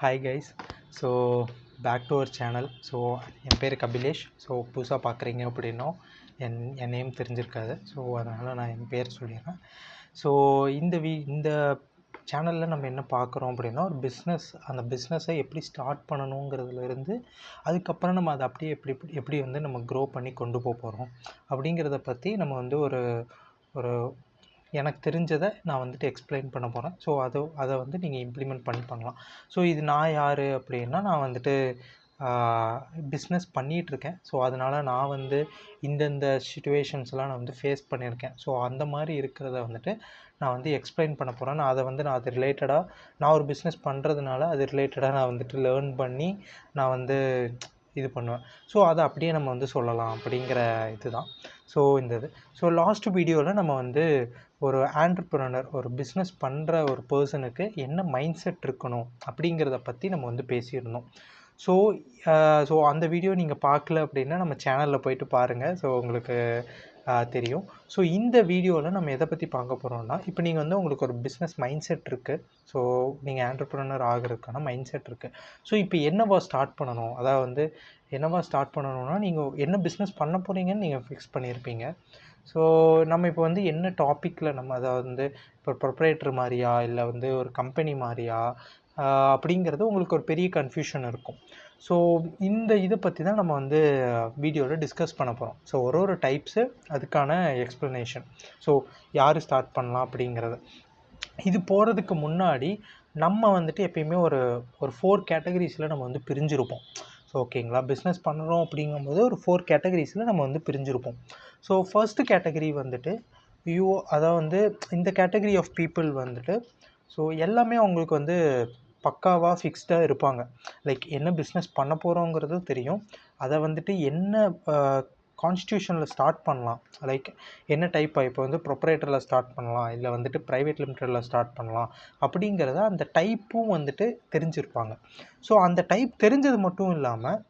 Hi guys, so back to our channel. So என் பேர் Kapilesh. So புதுசாக பார்க்குறீங்க அப்படின்னா என் நேம் தெரிஞ்சிருக்காது. ஸோ அதனால் நான் என் பேர் சொல்லிடுறேன். ஸோ இந்த சேனலில் நம்ம என்ன பார்க்குறோம் அப்படின்னா ஒரு பிஸ்னஸ், அந்த பிஸ்னஸை எப்படி ஸ்டார்ட் பண்ணணுங்கிறதுலேருந்து அதுக்கப்புறம் நம்ம அதை அப்படியே எப்படி வந்து நம்ம க்ரோ பண்ணி கொண்டு போகிறோம் அப்படிங்கிறத பற்றி நம்ம வந்து ஒரு ஒரு எனக்கு தெரிஞ்சதை நான் வந்துட்டு எக்ஸ்பிளைன் பண்ண போகிறேன். ஸோ அதை வந்து நீங்கள் இம்ப்ளிமெண்ட் பண்ணலாம். ஸோ இது நான் யார் அப்படின்னா, நான் வந்துட்டு பிஸ்னஸ் பண்ணிகிட்ருக்கேன். ஸோ அதனால் நான் வந்து இந்தந்த சிச்சுவேஷன்ஸ்லாம் நான் வந்து ஃபேஸ் பண்ணியிருக்கேன். ஸோ அந்த மாதிரி இருக்கிறத வந்துட்டு நான் வந்து எக்ஸ்பிளைன் பண்ண போகிறேன். நான் அது ரிலேட்டடாக நான் ஒரு பிஸ்னஸ் பண்ணுறதுனால அது ரிலேட்டடாக நான் வந்துட்டு லேர்ன் பண்ணி நான் வந்து இது பண்ணுவேன். ஸோ அதை அப்படியே நம்ம வந்து சொல்லலாம் அப்படிங்கிற இதுதான். ஸோ ஸோ லாஸ்ட் வீடியோவில் நம்ம வந்து ஒரு ஆண்டர்ப்ரனர், ஒரு பிஸ்னஸ் பண்ணுற ஒரு பர்சனுக்கு என்ன மைண்ட் செட் இருக்கணும் அப்படிங்கிறத பற்றி நம்ம வந்து பேசியிருந்தோம். ஸோ அந்த வீடியோ நீங்கள் பார்க்கல அப்படின்னா நம்ம சேனலில் போயிட்டு பாருங்கள். ஸோ உங்களுக்கு தெரியும். ஸோ இந்த வீடியோவில் நம்ம எதை பற்றி பார்க்க போகிறோம்னா, இப்போ நீங்கள் வந்து உங்களுக்கு ஒரு பிஸ்னஸ் மைண்ட் செட் இருக்குது. ஸோ நீங்கள் ஆண்டர்ப்ரனர் ஆகிறதுக்கான மைண்ட் செட் இருக்குது. ஸோ இப்போ என்னவா ஸ்டார்ட் பண்ணணும், அதாவது வந்து என்னவா ஸ்டார்ட் பண்ணணும்னா, நீங்கள் என்ன பிஸ்னஸ் பண்ண போகிறீங்கன்னு நீங்கள் ஃபிக்ஸ் பண்ணியிருப்பீங்க. ஸோ நம்ம இப்போ வந்து என்ன டாப்பிக்கில் நம்ம அதாவது வந்து இப்போ ப்ரொப்ரைட்டர் மாதிரியா இல்லை வந்து ஒரு கம்பெனி மாதிரியா அப்படிங்கிறது உங்களுக்கு ஒரு பெரிய கன்ஃபியூஷன் இருக்கும். ஸோ இதை பற்றி தான் நம்ம வந்து வீடியோவில் டிஸ்கஸ் பண்ண போகிறோம். ஸோ ஒரு டைப்ஸு, அதுக்கான எக்ஸ்ப்ளனேஷன், ஸோ யார் ஸ்டார்ட் பண்ணலாம் அப்படிங்கிறது. இது போகிறதுக்கு முன்னாடி நம்ம வந்துட்டு எப்பயுமே ஒரு 4 கேட்டகரிஸில் நம்ம வந்து பிரிஞ்சிருப்போம். ஸோ ஓகேங்களா, பிஸ்னஸ் பண்ணுறோம் அப்படிங்கும்போது ஒரு 4 கேட்டகரிஸில் நம்ம வந்து பிரிஞ்சிருப்போம். ஸோ ஃபர்ஸ்ட் கேட்டகரி வந்துட்டு அதாவது வந்து இந்த கேட்டகரி ஆஃப் பீப்புள் வந்துட்டு ஸோ எல்லாமே அவங்களுக்கு வந்து பக்காவாக ஃபிக்ஸ்டாக இருப்பாங்க. லைக் என்ன பிஸ்னஸ் பண்ண போகிறோங்கிறது தெரியும். அதை வந்துட்டு என்ன கான்ஸ்டியூஷனில் ஸ்டார்ட் பண்ணலாம், லைக் என்ன டைப்பாக இப்போ வந்து ப்ரொப்ரைட்டரில் ஸ்டார்ட் பண்ணலாம் இல்லை வந்துட்டு ப்ரைவேட் லிமிட்டடில் ஸ்டார்ட் பண்ணலாம் அப்படிங்கிறத அந்த டைப்பும் வந்துட்டு தெரிஞ்சிருப்பாங்க. ஸோ அந்த டைப் தெரிஞ்சது மட்டும் இல்லாமல்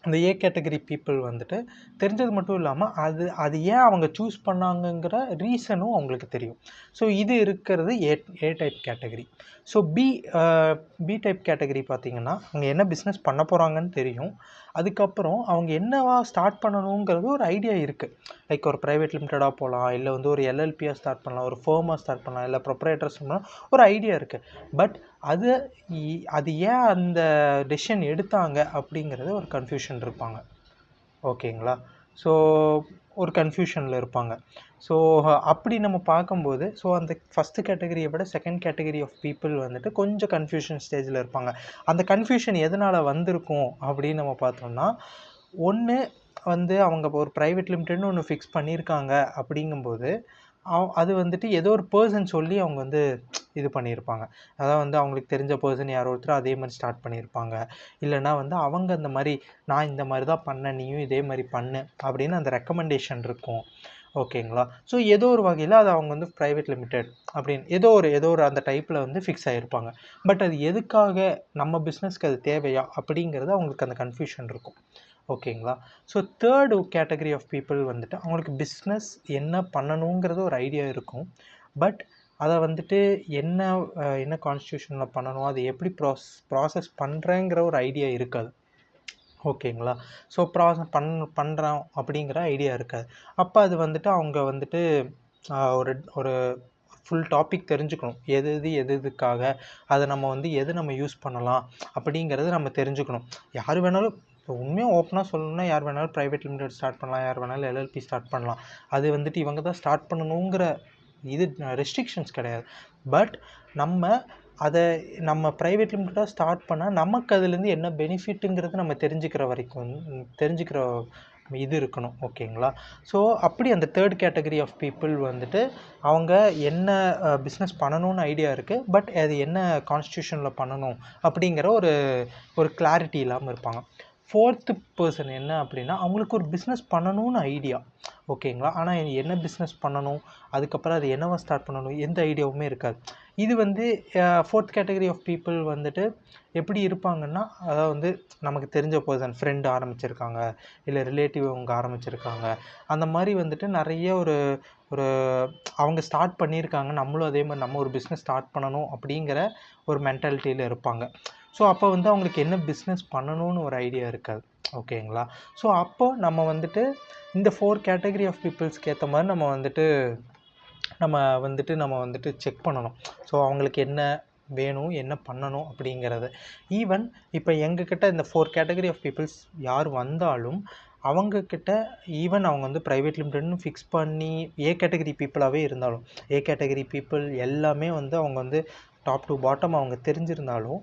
அந்த ஏ கேட்டகரி பீப்புள் வந்துட்டு தெரிஞ்சது மட்டும் இல்லாமல் அது ஏன் அவங்க சூஸ் பண்ணாங்கங்கிற ரீசனும் அவங்களுக்கு தெரியும். ஸோ இது இருக்கிறது A type category. So B type category பார்த்திங்கன்னா, அவங்க என்ன பிஸ்னஸ் பண்ண போகிறாங்கன்னு தெரியும். அதுக்கப்புறம் அவங்க என்னவா ஸ்டார்ட் பண்ணணுங்கிறது ஒரு ஐடியா இருக்குது. லைக் ஒரு ப்ரைவேட் லிமிட்டடாக போகலாம், இல்லை வந்து ஒரு எல்எல்பியாக ஸ்டார்ட் பண்ணலாம், ஒரு ஃபர்மாக ஸ்டார்ட் பண்ணலாம், இல்லை ப்ரொப்ரைட்டர்ஸ் பண்ணலாம், ஒரு ஐடியா இருக்குது. பட் அது ஏன் அந்த டெசிஷன் எடுத்தாங்க அப்படிங்கிறது ஒரு கன்ஃபியூஷன் இருப்பாங்க. ஓகேங்களா, ஸோ ஒரு கன்ஃபியூஷனில் இருப்பாங்க. ஸோ அப்படி நம்ம பார்க்கும்போது ஸோ அந்த ஃபஸ்ட்டு கேட்டகரியை விட செகண்ட் கேட்டகரி ஆஃப் பீப்புள் வந்துட்டு கொஞ்சம் கன்ஃபியூஷன் ஸ்டேஜில் இருப்பாங்க. அந்த கன்ஃபியூஷன் எதனால் வந்திருக்கும் அப்படின்னு நம்ம பார்த்தோம்னா, ஒன்று வந்து அவங்க ஒரு ப்ரைவேட் லிமிட்டட்னு ஒன்று ஃபிக்ஸ் பண்ணியிருக்காங்க அப்படிங்கும்போது அது வந்துட்டு ஏதோ ஒரு பர்சன் சொல்லி அவங்க வந்து இது பண்ணியிருப்பாங்க. அதாவது வந்து அவங்களுக்கு தெரிஞ்ச பர்சன் யாரோ ஒருத்தர் அதே மாதிரி ஸ்டார்ட் பண்ணியிருப்பாங்க. இல்லைனா வந்து அவங்க அந்த மாதிரி நான் இந்த மாதிரி தான் பண்ணேன், நீயும் இதே மாதிரி பண்ணு அப்படின்னு அந்த ரெக்கமெண்டேஷன் இருக்கும். ஓகேங்களா, ஸோ ஏதோ ஒரு வகையில் அது அவங்க வந்து ப்ரைவேட் லிமிடெட் அப்படின்னு ஏதோ ஒரு அந்த டைப்பில் வந்து ஃபிக்ஸ் ஆகிருப்பாங்க. பட் அது எதுக்காக, நம்ம பிஸ்னஸ்க்கு அது தேவையா அப்படிங்கிறது அவங்களுக்கு அந்த கன்ஃபியூஷன் இருக்கும். ஓகேங்களா, so third category of people வந்துட்டு அவங்களுக்கு பிஸ்னஸ் என்ன பண்ணணுங்கிறது ஒரு ஐடியா இருக்கும். பட் அதை வந்துட்டு என்ன கான்ஸ்டியூஷனில் பண்ணணும், அது எப்படி ப்ராசஸ் பண்ணுறேங்கிற ஒரு ஐடியா இருக்காது. ஓகேங்களா, ஸோ பண்ணுறோம் அப்படிங்கிற ஐடியா இருக்காது. அப்போ அது வந்துட்டு அவங்க வந்துட்டு ஒரு ஃபுல் டாபிக் தெரிஞ்சுக்கணும். எதுக்காக அதை நம்ம வந்து நம்ம யூஸ் பண்ணலாம் அப்படிங்கிறது நம்ம தெரிஞ்சுக்கணும். யார் வேணாலும் இப்போ உண்மையாக ஓப்பனாக சொல்லணும்னா யார் வேணாலும் ப்ரைவேட் லிமிடெட் ஸ்டார்ட் பண்ணலாம், யார் வேணாலும் எல்எல்பி ஸ்டார்ட் பண்ணலாம். அது வந்துட்டு இவங்க தான் ஸ்டார்ட் பண்ணணுங்கிற ரெஸ்ட்ரிக்ஷன்ஸ் கிடையாது. பட் நம்ம ப்ரைவேட் லிமிட்டடாக ஸ்டார்ட் பண்ணால் நமக்கு அதுலேருந்து என்ன பெனிஃபிட்டுங்கிறது நம்ம தெரிஞ்சுக்கிற இது இருக்கணும். ஓகேங்களா, ஸோ அப்படி அந்த தேர்ட் கேட்டகரி ஆஃப் பீப்புள் வந்துட்டு அவங்க என்ன பிஸ்னஸ் பண்ணணும்னு ஐடியா இருக்குது. பட் அது என்ன கான்ஸ்டியூஷனில் பண்ணணும் அப்படிங்கிற ஒரு கிளாரிட்டி இல்லாமல் இருப்பாங்க. ஃபோர்த்து பர்சன் என்ன அப்படின்னா, அவங்களுக்கு ஒரு பிஸ்னஸ் பண்ணணும்னு ஐடியா. ஓகேங்களா, ஆனால் என்ன பிஸ்னஸ் பண்ணணும், அதுக்கப்புறம் அது என்னவா ஸ்டார்ட் பண்ணணும், எந்த ஐடியாவுமே இருக்காது. இது வந்து ஃபோர்த் கேட்டகரி ஆஃப் பீப்புள் வந்துட்டு எப்படி இருப்பாங்கன்னா, அதாவது வந்து நமக்கு தெரிஞ்ச பர்சன் ஃப்ரெண்டு ஆரம்பிச்சிருக்காங்க, இல்லை ரிலேட்டிவ் அவங்க ஆரம்பிச்சிருக்காங்க, அந்த மாதிரி வந்துட்டு நிறைய ஒரு அவங்க ஸ்டார்ட் பண்ணியிருக்காங்க, நம்மளும் அதே மாதிரி நம்ம ஒரு பிஸ்னஸ் ஸ்டார்ட் பண்ணணும் அப்படிங்கிற ஒரு மென்டாலிட்டியில் இருப்பாங்க. ஸோ அப்போ வந்து அவங்களுக்கு என்ன பிஸ்னஸ் பண்ணணும்னு ஒரு ஐடியா இருக்காது. ஓகேங்களா? ஸோ அப்போ நம்ம வந்துட்டு இந்த 4 கேட்டகரி ஆஃப் பீப்புள்ஸ்க்கு ஏற்ற மாதிரி நம்ம வந்துட்டு செக் பண்ணணும். ஸோ அவங்களுக்கு என்ன வேணும், என்ன பண்ணணும் அப்படிங்கிறது. ஈவன் இப்போ எங்ககிட்ட இந்த 4 கேட்டகரி ஆஃப் பீப்புள்ஸ் யார் வந்தாலும் அவங்கக்கிட்ட ஈவன் அவங்க வந்து ப்ரைவேட் லிமிடெட்னு ஃபிக்ஸ் பண்ணி ஏ கேட்டகரி பீப்புளாகவே இருந்தாலும், ஏ கேட்டகரி பீப்புள் எல்லாமே வந்து அவங்க வந்து டாப் டு பாட்டம் அவங்க தெரிஞ்சிருந்தாலும்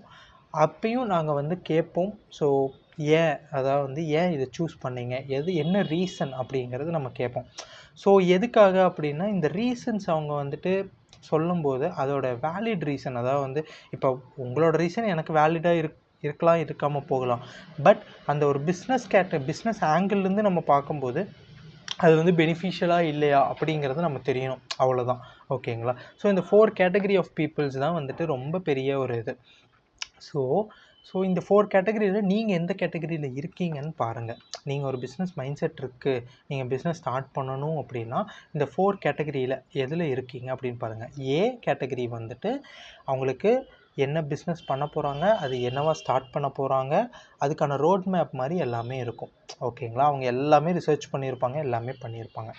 அப்பயும் நாங்கள் வந்து கேட்போம். ஸோ அதாவது வந்து ஏன் இதை சூஸ் பண்ணீங்க, என்ன ரீசன் அப்படிங்கிறது நம்ம கேட்போம். ஸோ எதுக்காக அப்படின்னா இந்த ரீசன்ஸ் அவங்க வந்துட்டு சொல்லும்போது அதோட வேலிட் ரீசன், அதாவது வந்து இப்போ உங்களோட ரீசன் எனக்கு வேலிடாக இருக்கலாம், இருக்காமல் போகலாம். பட் அந்த ஒரு பிஸ்னஸ் ஆங்கிள்லேருந்து நம்ம பார்க்கும்போது அது வந்து பெனிஃபிஷியலாக இல்லையா அப்படிங்கிறது நம்ம தெரியணும், அவ்வளோதான். ஓகேங்களா? ஸோ இந்த 4 கேட்டகரி ஆஃப் பீப்புள்ஸ் தான் வந்துட்டு ரொம்ப பெரிய ஒரு இது. ஸோ இந்த 4 கேட்டகரியில் நீங்கள் எந்த கேட்டகரியில் இருக்கீங்கன்னு பாருங்கள். நீங்கள் ஒரு பிஸ்னஸ் மைண்ட் செட் இருக்குது, நீங்கள் பிஸ்னஸ் ஸ்டார்ட் பண்ணணும் அப்படின்னா இந்த 4 கேட்டகரியில் எதில் இருக்கீங்க அப்படின்னு பாருங்கள். ஏ கேட்டகரி வந்துட்டு அவங்களுக்கு என்ன பிஸ்னஸ் பண்ண போகிறாங்க, அது என்னவா ஸ்டார்ட் பண்ண போகிறாங்க, அதுக்கான ரோட் மேப் மாதிரி எல்லாமே இருக்கும். ஓகேங்களா? அவங்க எல்லாமே ரிசர்ச் பண்ணியிருப்பாங்க, எல்லாமே பண்ணியிருப்பாங்க.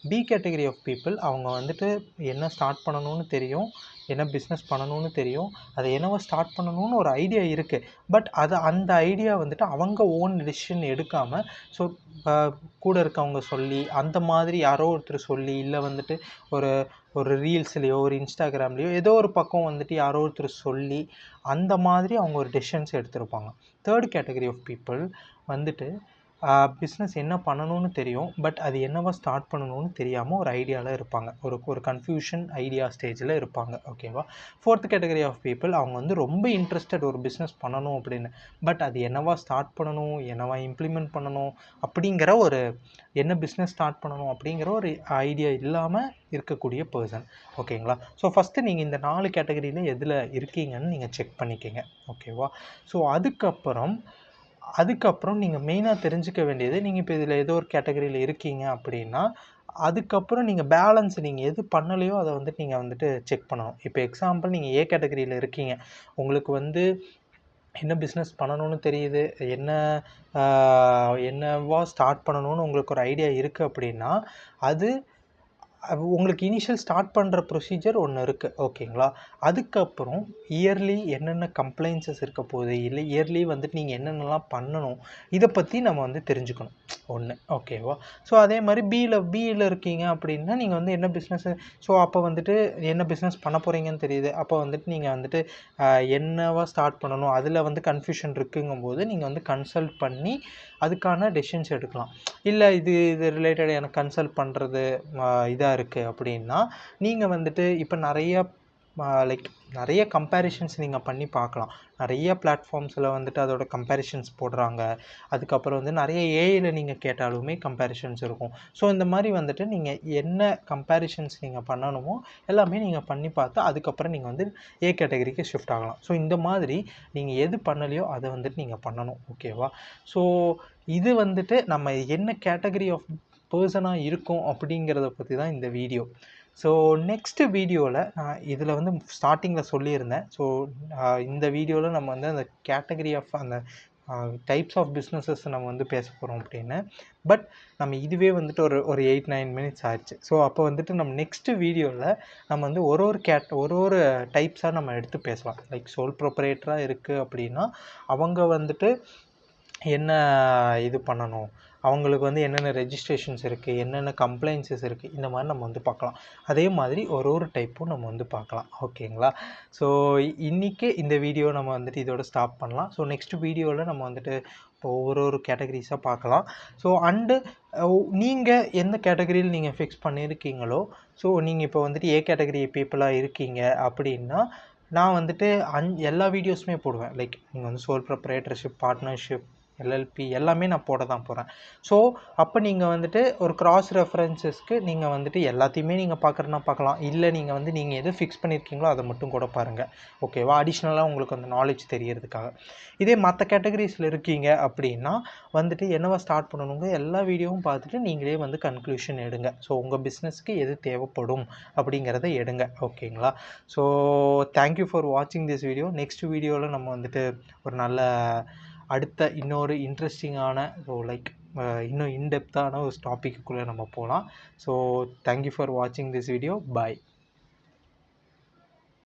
பி கேட்டகரி ஆஃப் பீப்புள் அவங்க வந்துட்டு என்ன ஸ்டார்ட் பண்ணணும்னு தெரியும், என்ன பிஸ்னஸ் பண்ணணும்னு தெரியும், அதை என்னவோ ஸ்டார்ட் பண்ணணும்னு ஒரு ஐடியா இருக்குது. பட் அந்த ஐடியா வந்துட்டு அவங்க ஓன் டிசிஷன் எடுக்காமல் ஸோ கூட இருக்கவங்க சொல்லி அந்த மாதிரி யாரோ ஒருத்தர் சொல்லி, இல்லை வந்துட்டு ஒரு ரீல்ஸ்லேயோ ஒரு இன்ஸ்டாகிராம்லேயோ ஏதோ ஒரு பக்கம் வந்துட்டு யாரோ ஒருத்தர் சொல்லி அந்த மாதிரி அவங்க ஒரு டெசிஷன்ஸ் எடுத்திருப்பாங்க. தேர்ட் கேட்டகரி ஆஃப் பீப்புள் வந்துட்டு பிஸ்னஸ் என்ன பண்ணணும்னு தெரியும், பட் அது என்னவா ஸ்டார்ட் பண்ணணும்னு தெரியாமல் ஒரு ஐடியாவில் இருப்பாங்க, ஒரு கன்ஃபியூஷன் ஐடியா ஸ்டேஜில் இருப்பாங்க. ஓகேவா? ஃபோர்த் கேட்டகரி ஆஃப் பீப்புள் அவங்க வந்து ரொம்ப இன்ட்ரெஸ்டட் ஒரு பிஸ்னஸ் பண்ணணும் அப்படின்னு, பட் அது என்னவா ஸ்டார்ட் பண்ணணும், என்னவா இம்ப்ளிமெண்ட் பண்ணணும் அப்படிங்கிற என்ன பிஸ்னஸ் ஸ்டார்ட் பண்ணணும் அப்படிங்கிற ஒரு ஐடியா இல்லாமல் இருக்கக்கூடிய பர்சன். ஓகேங்களா? ஸோ ஃபஸ்ட்டு நீங்கள் இந்த 4 கேட்டகரியில் எதில் இருக்கீங்கன்னு நீங்கள் செக் பண்ணிக்கங்க. ஓகேவா? ஸோ அதுக்கப்புறம் நீங்கள் மெயினாக தெரிஞ்சுக்க வேண்டியது, நீங்கள் இப்போ இதில் ஏதோ ஒரு கேட்டகரியில் இருக்கீங்க அப்படின்னா அதுக்கப்புறம் நீங்கள் பேலன்ஸ் நீங்கள் எது பண்ணலையோ அதை வந்துட்டு நீங்கள் வந்துட்டு செக் பண்ணணும். இப்போ எக்ஸாம்பிள் நீங்கள் ஏ கேட்டகரியில் இருக்கீங்க, உங்களுக்கு வந்து என்ன பிஸ்னஸ் பண்ணணும்னு தெரியுது, என்னவா ஸ்டார்ட் பண்ணணும்னு உங்களுக்கு ஒரு ஐடியா இருக்குது அப்படின்னா உங்களுக்கு இனிஷியல் ஸ்டார்ட் பண்ணுற ப்ரொசீஜர் ஒன்று இருக்குது. ஓகேங்களா? அதுக்கப்புறம் இயர்லி என்னென்ன கம்ப்ளைன்சஸ் இருக்க போகுது, இல்லை இயர்லி வந்துட்டு நீங்கள் என்னென்னலாம் பண்ணணும், இதை பற்றி நம்ம வந்து தெரிஞ்சுக்கணும் ஒன்று. ஓகேவா? ஸோ அதே மாதிரி பியில் இருக்கீங்க அப்படின்னா நீங்கள் வந்து என்ன பிஸ்னஸ்ஸு, ஸோ அப்போ வந்துட்டு என்ன பிஸ்னஸ் பண்ண போகிறீங்கன்னு தெரியுது, அப்போ வந்துட்டு நீங்கள் வந்துட்டு என்னவா ஸ்டார்ட் பண்ணணும் அதில் வந்து கன்ஃபியூஷன் இருக்குங்கும்போது நீங்கள் வந்து கன்சல்ட் பண்ணி அதுக்கான டெசிஷன்ஸ் எடுக்கலாம். இல்லை இது ரிலேட்டட் எனக்கு கன்சல்ட் பண்ணுறது இதாக இருக்குது அப்படின்னா நீங்கள் வந்துட்டு இப்போ நிறைய கம்பேரிஷன்ஸ் நீங்கள் பண்ணி பார்க்கலாம். நிறைய பிளாட்ஃபார்ம்ஸில் வந்துட்டு அதோட கம்பேரிஷன்ஸ் போடுறாங்க. அதுக்கப்புறம் வந்து நிறைய ஏஐயில் நீங்கள் கேட்டாலுமே கம்பேரிஷன்ஸ் இருக்கும். ஸோ இந்த மாதிரி வந்துட்டு நீங்கள் என்ன கம்பேரிஷன்ஸ் நீங்கள் பண்ணணுமோ எல்லாமே நீங்கள் பண்ணி பார்த்து அதுக்கப்புறம் நீங்கள் வந்து ஏ கேட்டகரிக்கு ஷிஃப்ட் ஆகலாம். ஸோ இந்த மாதிரி நீங்கள் எது பண்ணலையோ அதை வந்துட்டு நீங்கள் பண்ணணும். ஓகேவா? ஸோ இது வந்துட்டு நம்ம என்ன கேட்டகரி ஆஃப் பர்சனாக இருக்கும் அப்படிங்கிறத பற்றி தான் இந்த வீடியோ. ஸோ நெக்ஸ்ட்டு வீடியோவில் இதில் வந்து ஸ்டார்டிங்கில் சொல்லியிருந்தேன். ஸோ இந்த வீடியோவில் நம்ம வந்து அந்த கேட்டகரி ஆஃப் அந்த டைப்ஸ் ஆஃப் பிஸ்னஸஸ் நம்ம வந்து பேச போகிறோம் அப்படின்னு. பட் நம்ம இதுவே வந்துட்டு ஒரு 8-9 மினிட்ஸ் ஆயிடுச்சு. ஸோ அப்போ வந்துட்டு நம்ம நெக்ஸ்ட்டு வீடியோவில் நம்ம வந்து ஒரு டைப்ஸாக நம்ம எடுத்து பேசலாம். லைக் சோல் ப்ரொப்ரேட்டராக இருக்குது அப்படின்னா அவங்க வந்துட்டு என்ன இது பண்ணணும், அவங்களுக்கு வந்து என்னென்ன ரெஜிஸ்ட்ரேஷன்ஸ் இருக்குது, என்னென்ன கம்ப்ளைன்சஸ் இருக்குது, இந்த மாதிரி நம்ம வந்து பார்க்கலாம். அதே மாதிரி ஒரு டைப்பும் நம்ம வந்து பார்க்கலாம். ஓகேங்களா? ஸோ இன்றைக்கி இந்த வீடியோ நம்ம வந்துட்டு இதோட ஸ்டாப் பண்ணலாம். ஸோ நெக்ஸ்ட் வீடியோவில் நம்ம வந்துட்டு இப்போ ஒரு கேட்டகரிஸாக பார்க்கலாம். ஸோ நீங்கள் எந்த கேட்டகரியில் நீங்கள் ஃபிக்ஸ் பண்ணியிருக்கீங்களோ, ஸோ நீங்கள் இப்போ வந்துட்டு ஏ கேட்டகரி பீப்புளாக இருக்கீங்க அப்படின்னா நான் வந்துட்டு எல்லா வீடியோஸுமே போடுவேன். லைக் நீங்கள் வந்து சோல் ப்ரொப்ரைட்டர்ஷிப், பார்ட்னர்ஷிப் எல்எல்பி எல்லாமே நான் போட தான் போகிறேன். ஸோ அப்போ நீங்கள் வந்துட்டு ஒரு கிராஸ் ரெஃபரன்சஸ்க்கு நீங்கள் வந்துட்டு எல்லாத்தையுமே நீங்கள் பார்க்குறதுனா பார்க்கலாம். இல்லை நீங்கள் வந்து நீங்கள் எது ஃபிக்ஸ் பண்ணியிருக்கீங்களோ அதை மட்டும் கூட பாருங்கள். ஓகேவா? அடிஷ்னலாக உங்களுக்கு அந்த நாலேஜ் தெரியறதுக்காக. இதே மற்ற கேட்டகரிஸில் இருக்கீங்க அப்படின்னா வந்துட்டு என்னவா ஸ்டார்ட் பண்ணணுங்க, எல்லா வீடியோவும் பார்த்துட்டு நீங்களே வந்து கன்க்ளூஷன் எடுங்க. ஸோ உங்கள் பிஸ்னஸ்க்கு எது தேவைப்படும் அப்படிங்கிறத எடுங்க. ஓகேங்களா? ஸோ தேங்க்யூ ஃபார் வாட்சிங் திஸ் வீடியோ. நெக்ஸ்ட் வீடியோவில் நம்ம வந்துட்டு ஒரு நல்ல அடுத்த இன்னொரு இன்ட்ரெஸ்டிங்கான இன்னும் இன்டெப்த்தான ஒரு டாப்பிக்குள்ளே நம்ம போகலாம். ஸோ தேங்க்யூ ஃபார் வாட்சிங் திஸ் வீடியோ. பாய்.